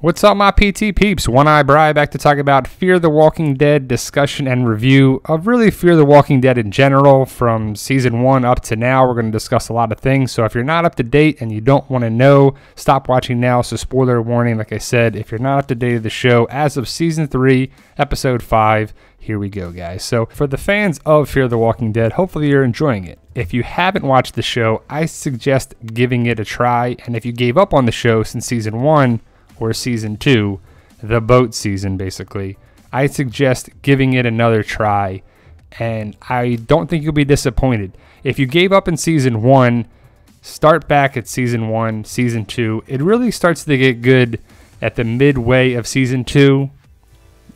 What's up, my PT peeps? One Eye Bri back to talk about Fear the Walking Dead discussion and review of really Fear the Walking Dead in general from season 1 up to now. We're going to discuss a lot of things, so if you're not up to date and you don't want to know, stop watching now. So spoiler warning, like I said, if you're not up to date of the show as of season 3, episode 5, here we go, guys. So for the fans of Fear the Walking Dead, hopefully you're enjoying it. If you haven't watched the show, I suggest giving it a try, and if you gave up on the show since season 1, or season 2, the boat season basically, I suggest giving it another try, and I don't think you'll be disappointed. If you gave up in season 1, start back at season 1, season 2. It really starts to get good at the midway of season 2.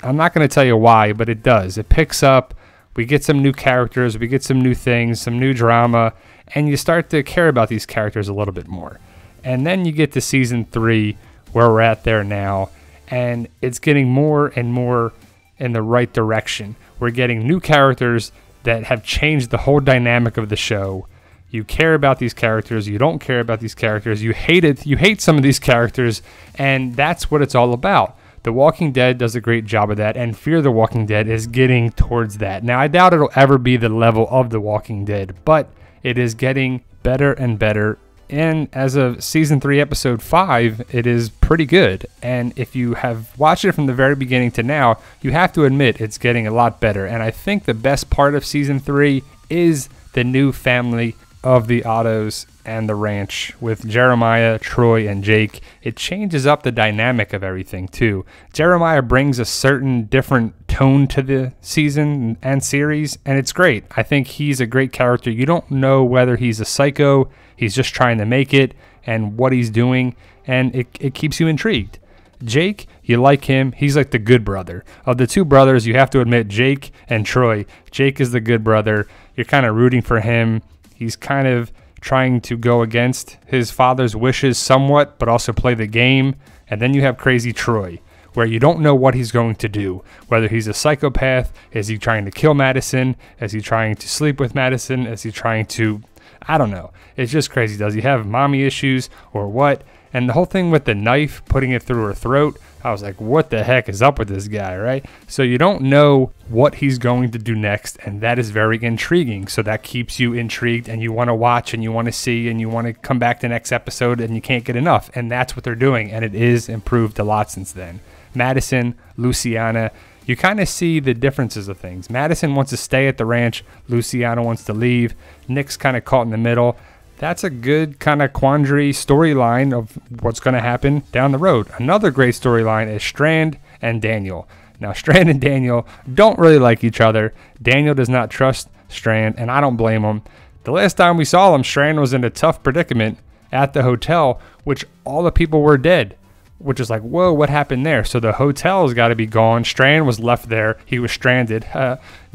I'm not going to tell you why, but it does. It picks up, we get some new characters, we get some new things, some new drama, and you start to care about these characters a little bit more. And then you get to season 3, where we're at there now, and it's getting more and more in the right direction. We're getting new characters that have changed the whole dynamic of the show. You care about these characters, you don't care about these characters, you hate some of these characters, and that's what it's all about. The Walking Dead does a great job of that, and Fear the Walking Dead is getting towards that. Now, I doubt it'll ever be the level of The Walking Dead, but it is getting better and better. And as of season 3, episode 5, it is pretty good. And if you have watched it from the very beginning to now, you have to admit it's getting a lot better. And I think the best part of season 3 is the new family of the Ottos and the ranch with Jeremiah, Troy, and Jake. It changes up the dynamic of everything too. Jeremiah brings a certain different tone to the season and series, and it's great. I think he's a great character. You don't know whether he's a psycho, he's just trying to make it, and what he's doing, and it keeps you intrigued. Jake, you like him. He's like the good brother. Of the two brothers, you have to admit, Jake and Troy. Jake is the good brother. You're kind of rooting for him. He's kind of trying to go against his father's wishes somewhat, but also play the game. And then you have crazy Troy, where you don't know what he's going to do. Whether he's a psychopath, is he trying to kill Madison? Is he trying to sleep with Madison? Is he trying to... I don't know. It's just crazy. Does he have mommy issues or what? And the whole thing with the knife, putting it through her throat, I was like, what the heck is up with this guy, right? So you don't know what he's going to do next, and that is very intriguing. So that keeps you intrigued, and you want to watch, and you want to see, and you want to come back to the next episode, and you can't get enough. And that's what they're doing, and it is improved a lot since then. Madison, Luciana, you kind of see the differences of things. Madison wants to stay at the ranch. Luciana wants to leave. Nick's kind of caught in the middle. That's a good kind of quandary storyline of what's going to happen down the road. Another great storyline is Strand and Daniel. Now, Strand and Daniel don't really like each other. Daniel does not trust Strand, and I don't blame him. The last time we saw him, Strand was in a tough predicament at the hotel, which all the people were dead. Which is like, whoa, what happened there? So the hotel's got to be gone. Strand was left there. He was stranded.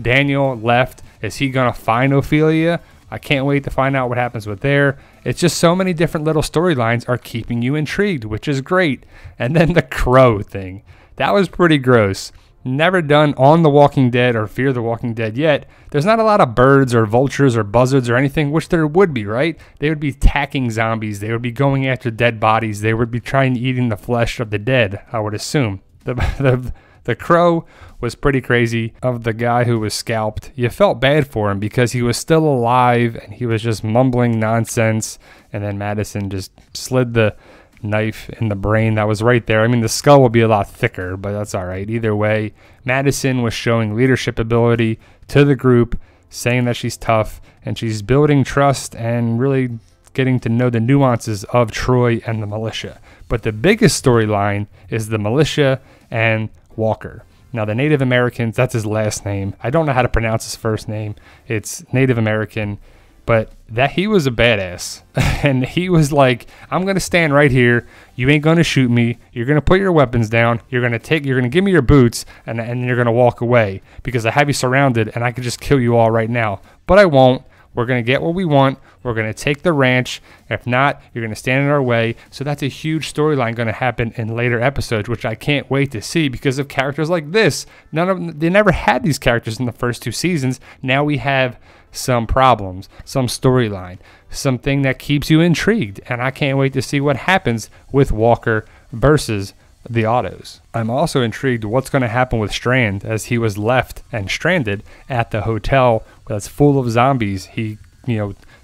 Daniel left. Is he going to find Ophelia? I can't wait to find out what happens with there. It's just so many different little storylines are keeping you intrigued, which is great. And then the crow thing. That was pretty gross. Never done on The Walking Dead or Fear the Walking Dead yet. There's not a lot of birds or vultures or buzzards or anything, which there would be, right? They would be attacking zombies. They would be going after dead bodies. They would be trying to eating the flesh of the dead, I would assume. The crow was pretty crazy of the guy who was scalped. You felt bad for him because he was still alive and he was just mumbling nonsense. And then Madison just slid the knife in the brain that was right there. I mean, the skull will be a lot thicker, but that's all right. Either way, Madison was showing leadership ability to the group, saying that she's tough and she's building trust and really getting to know the nuances of Troy and the militia. But the biggest storyline is the militia and Walker. Now, the Native Americans, that's his last name. I don't know how to pronounce his first name. It's Native American. But that he was a badass. And he was like, I'm going to stand right here. You ain't going to shoot me. You're going to put your weapons down. You're going to give me your boots and you're going to walk away because I have you surrounded and I could just kill you all right now. But I won't. We're going to get what we want. We're going to take the ranch. If not, you're going to stand in our way. So that's a huge storyline going to happen in later episodes, which I can't wait to see because of characters like this. They never had these characters in the first 2 seasons. Now we have some problems, some storyline, something that keeps you intrigued. And I can't wait to see what happens with Walker versus the Ottos. I'm also intrigued what's going to happen with Strand, as he was left and stranded at the hotel that's full of zombies. He,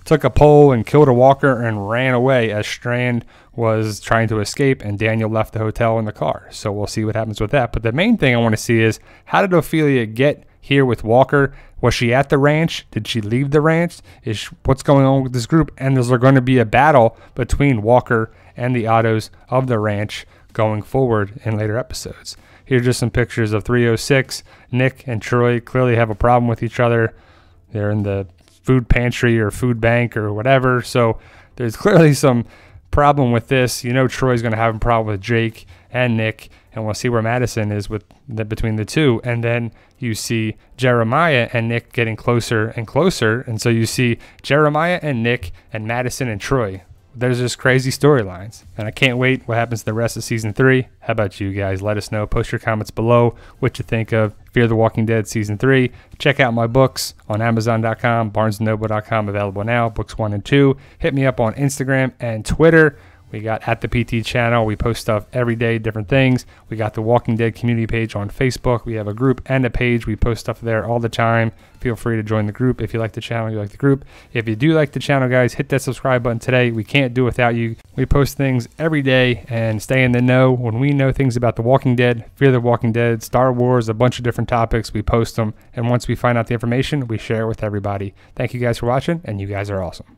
took a pole and killed a walker and ran away as Strand was trying to escape, and Daniel left the hotel in the car. So we'll see what happens with that. But the main thing I want to see is, how did Ophelia get here with Walker? Was she at the ranch? Did she leave the ranch? What's going on with this group? And is there going to be a battle between Walker and the Ottos of the ranch going forward in later episodes? Here's just some pictures of 306. Nick and Troy clearly have a problem with each other. They're in the food pantry or food bank or whatever. So there's clearly some problem with this. Troy's going to have a problem with Jake and Nick, and we'll see where Madison is between the two. And then you see Jeremiah and Nick getting closer and closer, and so you see Jeremiah and Nick and Madison and Troy. There's just crazy storylines, and I can't wait what happens to the rest of season 3. How about you guys? Let us know. Post your comments below what you think of Fear the Walking Dead season 3. Check out my books on Amazon.com, BarnesandNoble.com, available now, books 1 and 2. Hit me up on Instagram and Twitter. We got at the PT channel. We post stuff every day, different things. We got the Walking Dead community page on Facebook. We have a group and a page. We post stuff there all the time. Feel free to join the group if you like the channel, you like the group. If you do like the channel, guys, hit that subscribe button today. We can't do without you. We post things every day and stay in the know. When we know things about the Walking Dead, Fear the Walking Dead, Star Wars, a bunch of different topics, we post them. And once we find out the information, we share it with everybody. Thank you guys for watching, and you guys are awesome.